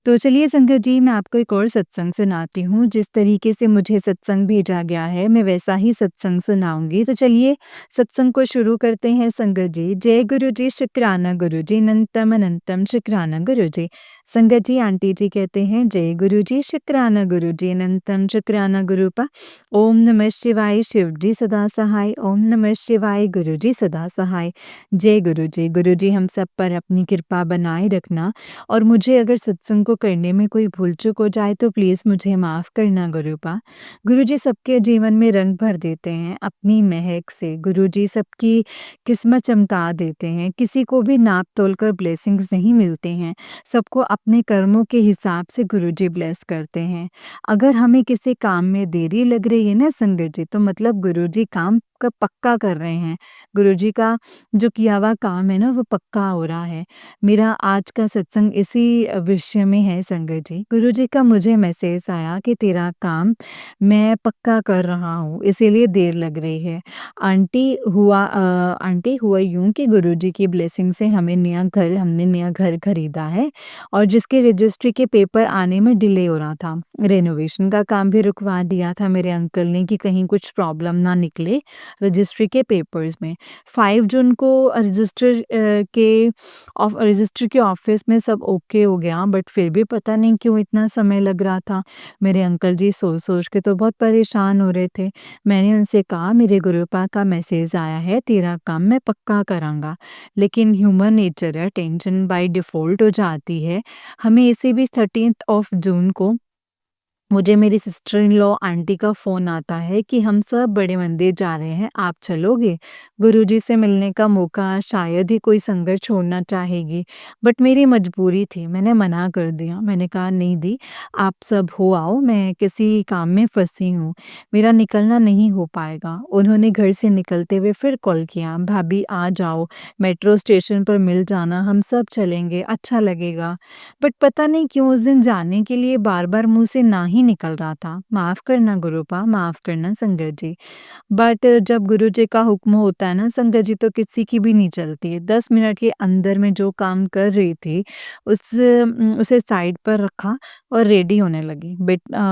तो चलिए संगत जी मैं आपको एक और सत्संग सुनाती हूँ, जिस तरीके से मुझे सत्संग भेजा गया है मैं वैसा ही सत्संग सुनाऊँगी। तो चलिए सत्संग को शुरू करते हैं संगत जी। जय गुरु जी, शुक्राना गुरु जी, अनंतम अनंतम शुक्राना गुरु जी। संगत जी आंटी जी कहते हैं जय गुरु जी, शुक्राना गुरु जी, अनंतम शुक्राना गुरुपा। ओम नमः शिवाय शिव जी सदा सहाय, ओम नमः शिवाय गुरु जी सदा सहाय। जय गुरु जी हम सब पर अपनी कृपा बनाए रखना और मुझे अगर सत्संग को करने में कोई भूल-चूक हो जाए तो प्लीज़ मुझे माफ़ करना गुरुपा। गुरुजी सबके जीवन में रंग भर देते हैं अपनी महक से, गुरुजी सबकी किस्मत चमका देते हैं, किसी को भी नाप-तोल कर ब्लेसिंग्स नहीं मिलते हैं, सबको अपने कर्मों के हिसाब से गुरुजी ब्लेस करते हैं। अगर हमें किसी काम में देरी लग रही है ना संगत जी, तो मतलब गुरुजी काम का पक्का कर रहे हैं, गुरुजी का जो किया हुआ काम है ना वो पक्का हो रहा है। मेरा आज का सत्संग इसी विषय में है संगत जी। गुरुजी का मुझे मैसेज आया कि तेरा काम मैं पक्का कर रहा हूँ, इसीलिए देर लग रही है। आंटी हुआ यूँ कि गुरुजी की ब्लेसिंग से हमने नया घर खरीदा है और जिसके रजिस्ट्री के पेपर आने में डिले हो रहा था। रेनोवेशन का काम भी रुकवा दिया था मेरे अंकल ने कि कहीं कुछ प्रॉब्लम ना निकले रजिस्ट्री के पेपर्स में। 5 जून को रजिस्टर के ऑफिस में सब ओके हो गया बट फिर भी पता नहीं क्यों इतना समय लग रहा था। मेरे अंकल जी सोच-सोच के तो बहुत परेशान हो रहे थे। मैंने उनसे कहा मेरे गुरुपा का मैसेज आया है तेरा काम मैं पक्का कराँगा। लेकिन ह्यूमन नेचर है टेंशन बाय डिफ़ॉल्ट हो जाती है। हमें इसी बीच 13th ऑफ जून को मुझे मेरी सिस्टर इन लॉ आंटी का फ़ोन आता है कि हम सब बड़े मंदिर जा रहे हैं, आप चलोगे? गुरुजी से मिलने का मौका शायद ही कोई संगत छोड़ना चाहेगी, बट मेरी मजबूरी थी, मैंने मना कर दिया। मैंने कहा नहीं दी, आप सब हो आओ, मैं किसी काम में फँसी हूँ, मेरा निकलना नहीं हो पाएगा। उन्होंने घर से निकलते हुए फिर कॉल किया, भाभी आ जाओ, मेट्रो स्टेशन पर मिल जाना, हम सब चलेंगे, अच्छा लगेगा। बट पता नहीं क्यों उस दिन जाने के लिए बार-बार मुँह से ना ही निकल रहा था। माफ़ करना गुरुपा, माफ़ करना संगत जी। बट जब गुरुजी का हुक्म होता है ना संगत जी तो किसी की भी नहीं चलती। 10 मिनट के अंदर मैं जो काम कर रही थी उसे साइड पर रखा और रेडी होने लगी।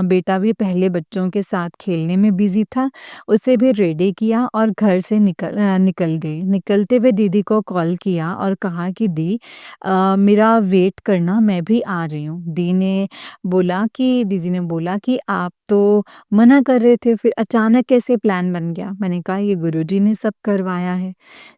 बेटा भी पहले बच्चों के साथ खेलने में बिज़ी था, उसे भी रेडी किया और घर से निकल गई। निकलते हुए दीदी को कॉल किया और कहा कि दी मेरा वेट करना मैं भी आ रही हूँ। दीदी ने बोला बोला कि आप तो मना कर रहे थे, फिर अचानक कैसे प्लान बन गया? मैंने कहा ये गुरुजी ने सब करवाया है।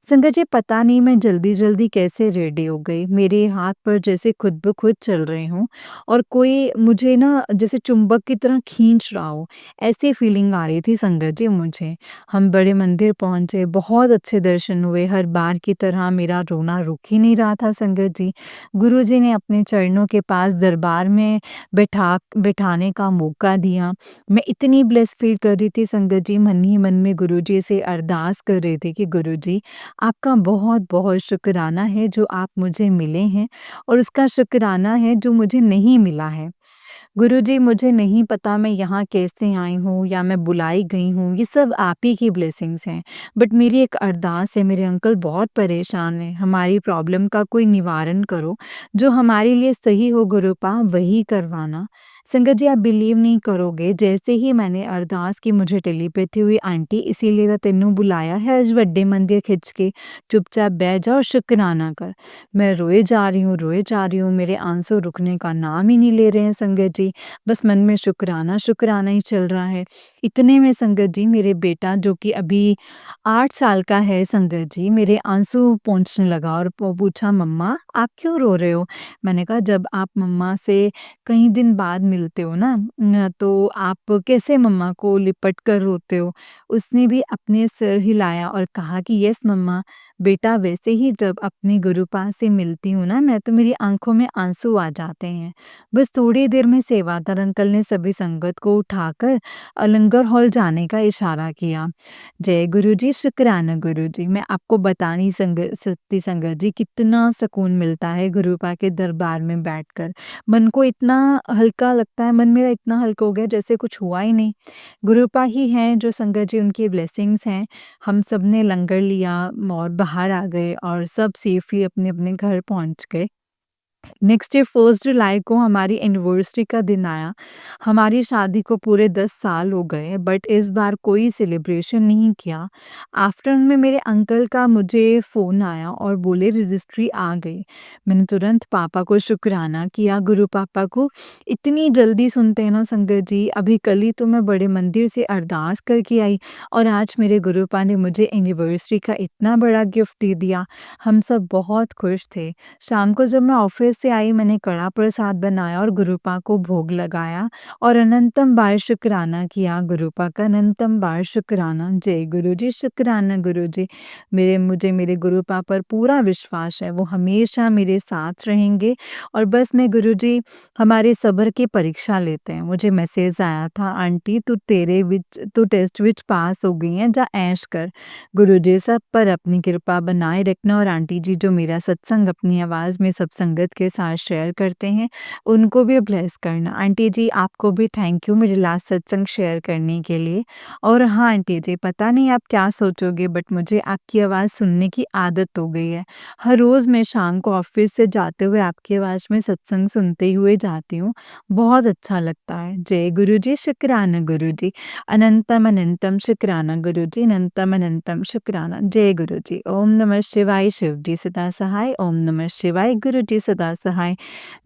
संगत जी पता नहीं मैं जल्दी-जल्दी कैसे रेडी हो गई। मेरे हाथ पैर जैसे खुद ब खुद चल रहे हों और कोई मुझे ना जैसे चुंबक की तरह खींच रहा हो, ऐसी फीलिंग आ रही थी संगत जी मुझे। हम बड़े मंदिर पहुँचे, बहुत अच्छे दर्शन हुए, हर बार की तरह मेरा रोना रुक ही नहीं रहा था संगत जी। गुरुजी ने अपने चरणों के पास दरबार में बिठाने का मौका दिया। मैं इतनी ब्लेस्ड फ़ील कर रही थी संगत जी, मन ही मन में गुरुजी से अरदास कर रही थी कि गुरुजी आपका बहुत-बहुत शुक्राना है जो आप मुझे मिले हैं और उसका शुक्राना है जो मुझे नहीं मिला है। गुरुजी मुझे नहीं पता मैं यहाँ कैसे आई हूँ या मैं बुलाई गई हूँ, ये सब आप ही की ब्लेसिंग्स हैं। बट मेरी एक अरदास है, मेरे अंकल बहुत परेशान हैं, हमारी प्रॉब्लम का कोई निवारण करो, जो हमारे लिए सही हो गुरुपा वही करवाना। संगत जी आप बिलीव नहीं करोगे, जैसे ही मैंने अरदास की मुझे टेलीपैथी हुई आंटी इसीलिए तो तेनू बुलाया है आज ਵੱਡੇ मंदिर खिंच के, चुपचाप बैठ जा और शुक्राना कर। मैं रोए जा रही हूँ, मेरे आंसू रुकने का नाम ही नहीं ले रहे हैं संगत जी। बस मन में शुक्राना, शुक्राना ही चल रहा है। इतने में संगत जी मेरे बेटा जो कि अभी 8 साल का है संगत जी, मेरे आंसू पोंछने लगा और पूछा मम्मा आप क्यों रो रहे हो? मैंने कहा जब आप मम्मा से कई दिन बाद मिलते हो ना तो आप कैसे मम्मा को लिपट कर रोते हो? उसने भी अपने सिर हिलाया और कहा कि यस मम्मा, बेटा वैसे ही जब अपने गुरुपा से मिलती हूँ ना मैं तो मेरी आँखों में आँसू आ जाते हैं। बस थोड़ी देर में सेवादार अंकल ने सभी संगत को उठाकर लंगर हॉल जाने का इशारा किया। जय गुरुजी, शुक्राना गुरुजी। मैं आपको बता नहीं सकती संगत जी कितना सुकून मिलता है गुरुपा के दरबार में बैठकर। मन को इतना हल्का लगता है, मन मेरा इतना हल्का हो गया जैसे कुछ हुआ ही नहीं। गुरुपा ही हैं जो संगत जी उनकी ब्लेसिंग्स हैं। हम सब ने लंगर लिया और बाहर आ गए और सब सेफली अपने-अपने घर पहुँच गए। नेक्स्ट डे 1 जुलाई को हमारी एनिवर्सरी का दिन आया। हमारी शादी को पूरे 10 साल हो गए बट इस बार कोई सेलिब्रेशन नहीं किया। आफ्टरनून में मेरे अंकल का मुझे फ़ोन आया और बोले रजिस्ट्री आ गई। मैंने तुरंत पापा को शुक्राना किया, गुरु पापा को। इतनी जल्दी सुनते हैं ना संगत जी, अभी कल ही तो मैं बड़े मंदिर से अरदास करके आई और आज मेरे गुरुपा ने मुझे एनिवर्सरी का इतना बड़ा गिफ्ट दे दिया। हम सब बहुत खुश थे। शाम को जब मैं ऑफिस से आई मैंने कड़ा प्रसाद बनाया और गुरुपा को भोग लगाया और अनंतम बार शुक्राना किया गुरुपा का अनंतम बार शुक्राना। जय गुरुजी, शुक्राना गुरुजी। मुझे मेरे गुरुपा पर पूरा विश्वास है, वो हमेशा मेरे साथ रहेंगे और बस मैं गुरुजी हमारे सब्र की परीक्षा लेते हैं। मुझे मैसेज आया था आंटी तू टेस्ट विच पास हो गई है, जा ऐश कर। गुरुजी सब पर अपनी कृपा बनाए रखना और आंटी जी जो मेरा सत्संग अपनी आवाज़ में सब संगत के साथ शेयर करते हैं, उनको भी ब्लेस करना। आंटी जी आपको भी थैंक यू मेरे लास्ट सत्संग शेयर करने के लिए। और हाँ आंटी जी पता नहीं आप क्या सोचोगे बट मुझे आपकी आवाज़ सुनने की आदत हो गई है। हर रोज़ मैं शाम को ऑफिस से जाते हुए आपकी आवाज़ में सत्संग सुनते हुए जाती हूँ। बहुत अच्छा लगता है। जय गुरु जी, शुक्राना गुरु जी। अनंतम अनंतम शुक्राना गुरुजी, अनंतम अनंतम शुक्राना। जय गुरुजी। ओम नमः शिवाय, शिव जी सदा सहाय। ओम नमः शिवाय, गुरु जी सदा सहाय।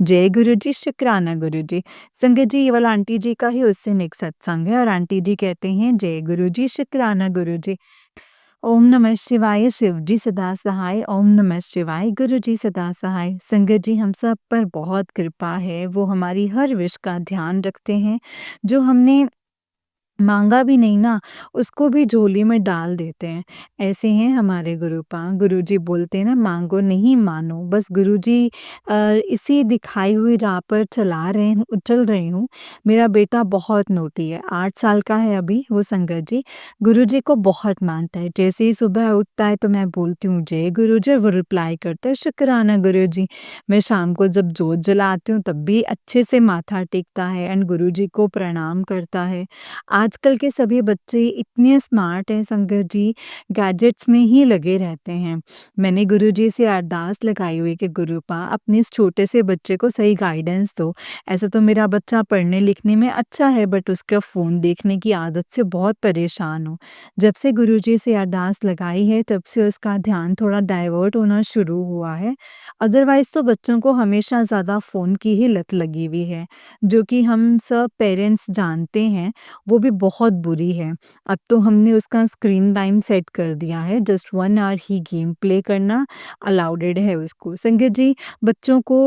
जय गुरुजी, शुक्राना गुरुजी। संगत जी ये वाला आंटी जी का ही उससे नेक्स्ट सत्संग है और आंटी जी कहते हैं जय गुरुजी, शुक्राना गुरुजी। ओम नमः शिवाय, शिव जी सदा सहाय। ओम नमः शिवाय, गुरु जी सदा सहाय। संगत जी हम सब पर बहुत कृपा है, वो हमारी हर विश का ध्यान रखते हैं। जो हमने माँगा भी नहीं ना, उसको भी झोली में डाल देते हैं। ऐसे हैं हमारे गुरुपा। गुरुजी बोलते हैं ना माँगो नहीं मानो। बस गुरुजी इसी दिखाई हुई राह पर चल रही हूँ। मेरा बेटा बहुत नोटी है, 8 साल का है अभी वो संगत जी। गुरुजी को बहुत मानता है। जैसे ही सुबह उठता है तो मैं बोलती हूँ जय गुरुजी, वो रिप्लाई करता है शुक्राना गुरुजी। मैं शाम को जब जोत जलाती हूँ तब भी अच्छे से माथा टेकता है एंड गुरुजी को प्रणाम करता है। आजकल के सभी बच्चे इतने स्मार्ट हैं संगत जी, गैजेट्स में ही लगे रहते हैं। मैंने गुरुजी से अरदास लगाई हुई कि गुरुपा अपने इस छोटे से बच्चे को सही गाइडेंस दो। ऐसे तो मेरा बच्चा पढ़ने-लिखने में अच्छा है बट उसका फ़ोन देखने की आदत से बहुत परेशान हूँ। जब से गुरुजी से अरदास लगाई है तब से उसका ध्यान थोड़ा डाइवर्ट होना शुरू हुआ है। अदरवाइज़ तो बच्चों को हमेशा ज़्यादा फ़ोन की ही लत लगी हुई है, जो कि हम सब पेरेंट्स जानते हैं, वो भी बहुत बुरी है। अब तो हमने उसका स्क्रीन टाइम सेट कर दिया है, जस्ट 1 आवर ही गेम प्ले करना अलाउडेड है उसको। संगत जी, बच्चों को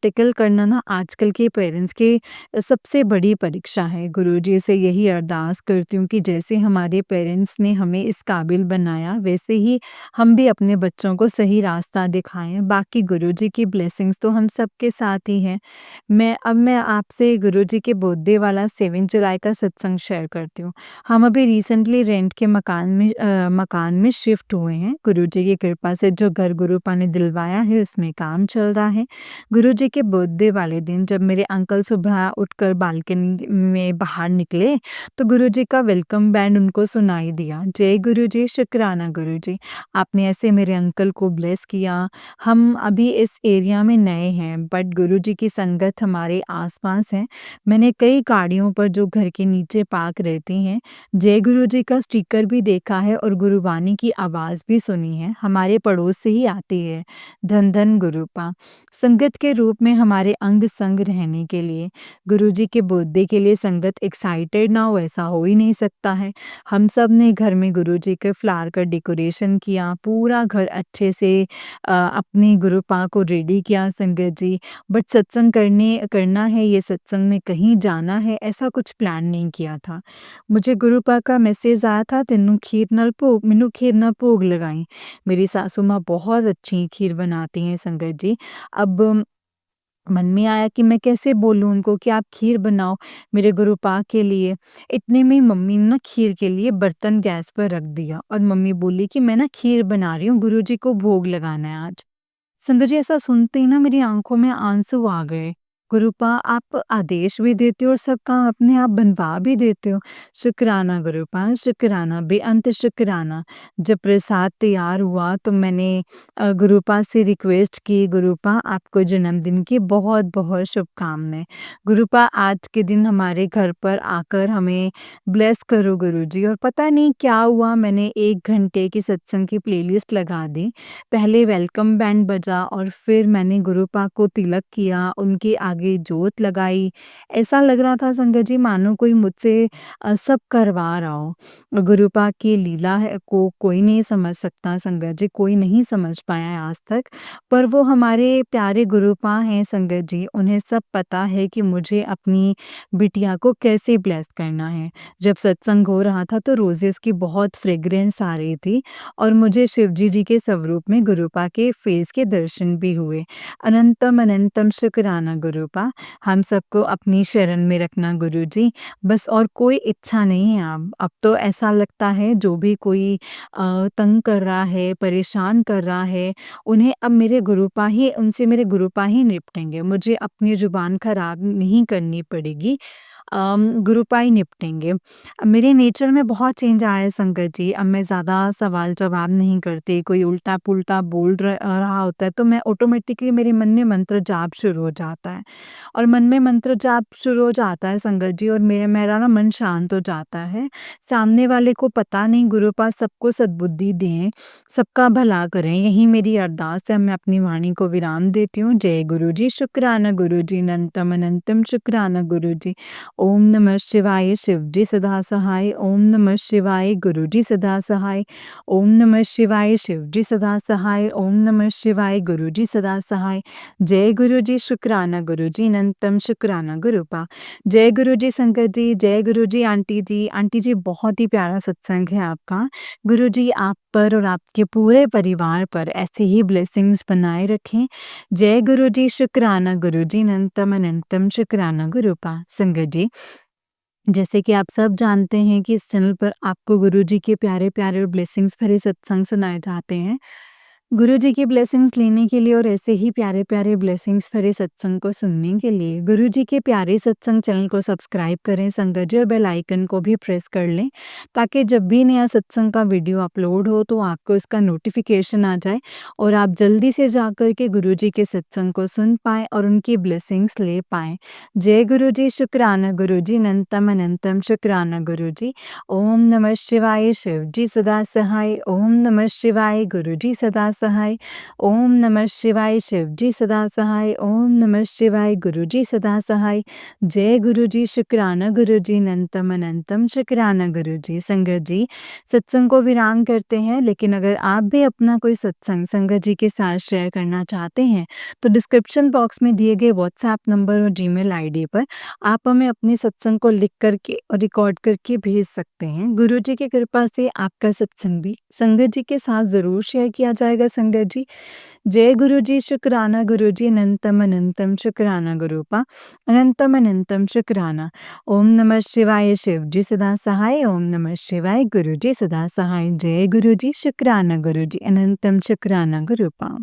टैकल करना ना आजकल के पेरेंट्स की सबसे बड़ी परीक्षा है। गुरुजी से यही अरदास करती हूँ कि जैसे हमारे पेरेंट्स ने हमें इस काबिल बनाया, वैसे ही हम भी अपने बच्चों को सही रास्ता दिखाएँ। बाकी गुरुजी की ब्लेसिंग्स तो हम सबके साथ ही हैं। मैं आपसे गुरुजी के बर्थडे वाला 7 जुलाई का सत्संग शेयर करती हूँ। हम अभी रिसेंटली रेंट के मकान में शिफ्ट हुए हैं। गुरुजी की कृपा से जो घर गुरुपा ने दिलवाया है उसमें काम चल रहा है। गुरुजी के बर्थडे वाले दिन जब मेरे अंकल सुबह उठकर बालकनी में बाहर निकले, तो गुरुजी का वेलकम बैंड उनको सुनाई दिया। जय गुरुजी, शुक्राना गुरुजी, आपने ऐसे मेरे अंकल को ब्लेस किया। हम अभी इस एरिया में नए हैं बट गुरुजी की संगत हमारे आस-पास है। मैंने कई गाड़ियों पर जो घर के नीचे पार्क रहती हैं, जय गुरुजी का स्टिकर भी देखा है और गुरुवाणी की आवाज़ भी सुनी है। हमारे पड़ोस से ही आती है। धन धन गुरुपा। संगत के रूप में हमारे अंग-संग रहने के लिए, गुरुजी के बर्थडे के लिए संगत एक्साइटेड ना हो ऐसा हो ही नहीं सकता है। हम सब ने घर में गुरुजी के फ्लावर का डेकोरेशन किया, पूरा घर अच्छे से अपनी गुरुपा को रेडी किया संगत जी। बट सत्संग करना है, ये सत्संग में कहीं जाना है, ऐसा कुछ प्लान नहीं किया था। मुझे गुरुपा का मैसेज आया था तेनू खीर नाल भोग मैनू खीर नाल भोग लगाई। मेरी सासू माँ बहुत अच्छी खीर बनाती हैं संगत जी। अब मन में आया कि मैं कैसे बोलूँ उनको कि आप खीर बनाओ मेरे गुरुपा के लिए। इतने में मम्मी ने ना खीर के लिए बर्तन गैस पर रख दिया और मम्मी बोली कि मैं ना खीर बना रही हूँ, गुरुजी को भोग लगाना है आज। संगत जी, ऐसा सुनते ही ना मेरी आँखों में आँसू आ गए। गुरुपा, आप आदेश भी देते हो और सब काम अपने आप बनवा भी देते हो। शुक्राना गुरुपा, शुक्राना, बेअंत शुक्राना। जब प्रसाद तैयार हुआ तो मैंने गुरुपा से रिक्वेस्ट की, गुरुपा आपको जन्मदिन की बहुत-बहुत शुभकामनाएँ। गुरुपा, आज के दिन हमारे घर पर आकर हमें ब्लेस करो गुरुजी। और पता नहीं क्या हुआ, मैंने 1 घंटे की सत्संग की प्लेलिस्ट लगा दी। पहले वेलकम बैंड बजा और फिर मैंने गुरुपा को तिलक किया, उनके आगे जोत लगाई। ऐसा लग रहा था संगत जी मानो कोई मुझसे सब करवा रहा हो। गुरुपा की लीला है को कोई नहीं समझ सकता संगत जी, कोई नहीं समझ पाया है आज तक। पर वो हमारे प्यारे गुरुपा हैं संगत जी, उन्हें सब पता है कि मुझे अपनी बिटिया को कैसे ब्लेस करना है। जब सत्संग हो रहा था तो रोज़ेज़ की बहुत फ्रेग्रेंस आ रही थी और मुझे शिवजी जी के स्वरूप में गुरुपा के फेस के दर्शन भी हुए। अनंतम अनंतम शुक्राना गुरुपा, हम सबको अपनी शरण में रखना गुरुजी, बस और कोई इच्छा नहीं है अब तो ऐसा लगता है जो भी कोई तंग कर रहा है, परेशान कर रहा है, उन्हें अब उनसे मेरे गुरुपा ही निपटेंगे। मुझे अपनी ज़ुबान खराब नहीं करनी पड़ेगी। गुरुपा ही निपटेंगे। मेरे नेचर में बहुत चेंज आया है संगत जी, अब मैं ज़्यादा सवाल-जवाब नहीं करती, कोई उल्टा-पुल्टा बोल रहा होता है तो मैं ऑटोमेटिकली मेरे मन में मंत्र जाप शुरू हो जाता है। और मन में मंत्र जाप शुरू हो जाता है संगत जी और मेरा ना मन शांत हो जाता है। सामने वाले को पता नहीं गुरुपा सबको सद्बुद्धि दें, सबका भला करें, यही मेरी अरदास है। मैं अपनी वाणी को विराम देती हूँ। जय गुरुजी, शुक्राना गुरुजी, अनंतम अनंतम शुक्राना गुरुजी। ओम नमः शिवाय, शिवजी सदा सहाय। ओम नमः शिवाय, गुरुजी सदा सहाय। ओम नमः शिवाय, शिवजी सदा सहाय। ओम नमः शिवाय, गुरुजी सदा सहाय। जय गुरुजी, शुक्राना गुरुजी, अनंतम शुक्राना गुरुपा। जय गुरुजी संगत जी, जय गुरुजी आंटी जी। आंटी जी, बहुत ही प्यारा सत्संग है आपका। गुरुजी आप पर और आपके पूरे परिवार पर ऐसे ही ब्लेसिंग्स बनाए रखें। जय गुरुजी, शुक्राना गुरुजी, अनंतम अनंतम शुक्राना गुरुपा। संगत जी, जैसे कि आप सब जानते हैं कि इस चैनल पर आपको गुरुजी के प्यारे-प्यारे और ब्लेसिंग्स भरे सत्संग सुनाए जाते हैं। गुरुजी की ब्लेसिंग्स लेने के लिए और ऐसे ही प्यारे-प्यारे ब्लेसिंग्स भरे सत्संग को सुनने के लिए गुरुजी के प्यारे सत्संग चैनल को सब्सक्राइब करें संगत जी और बेल आइकन को भी प्रेस कर लें ताकि जब भी नया सत्संग का वीडियो अपलोड हो तो आपको इसका नोटिफिकेशन आ जाए और आप जल्दी से जाकर के गुरुजी के सत्संग को सुन पाएँ और उनकी ब्लेसिंग्स ले पाएँ। जय गुरुजी, शुक्राना गुरुजी, अनंतम अनंतम शुक्राना गुरुजी। ओम नमः शिवाय, शिवजी सदा सहाय। ओम नमः शिवाय, गुरुजी सदा सहाय। ओम नमः शिवाय, शिवजी सदा सहाय। ओम नमः शिवाय, गुरुजी सदा सहाय। जय गुरुजी, शुक्राना गुरुजी, अनंतम अनंतम शुक्राना गुरुजी। संगत जी, सत्संग को विराम करते हैं, लेकिन अगर आप भी अपना कोई सत्संग संगत जी के साथ शेयर करना चाहते हैं तो डिस्क्रिप्शन बॉक्स में दिए गए व्हाट्सएप नंबर और जीमेल आईडी पर आप हमें अपने सत्संग को लिख करके और रिकॉर्ड करके भेज सकते हैं। गुरुजी की कृपा से आपका सत्संग भी संगत जी के साथ ज़रूर शेयर किया जाएगा संगत जी। जय गुरुजी, शुक्राना गुरुजी, अनंतम अनंतम शुक्राना गुरूपा, अनंतम अनंतम शुक्राना। ओम नमः शिवाय, शिवजी सदा सहाय। ओम नमः शिवाय, गुरुजी सदा सहाय। जय गुरुजी, शुक्राना गुरुजी, अनंतम शुक्राना गुरूपा।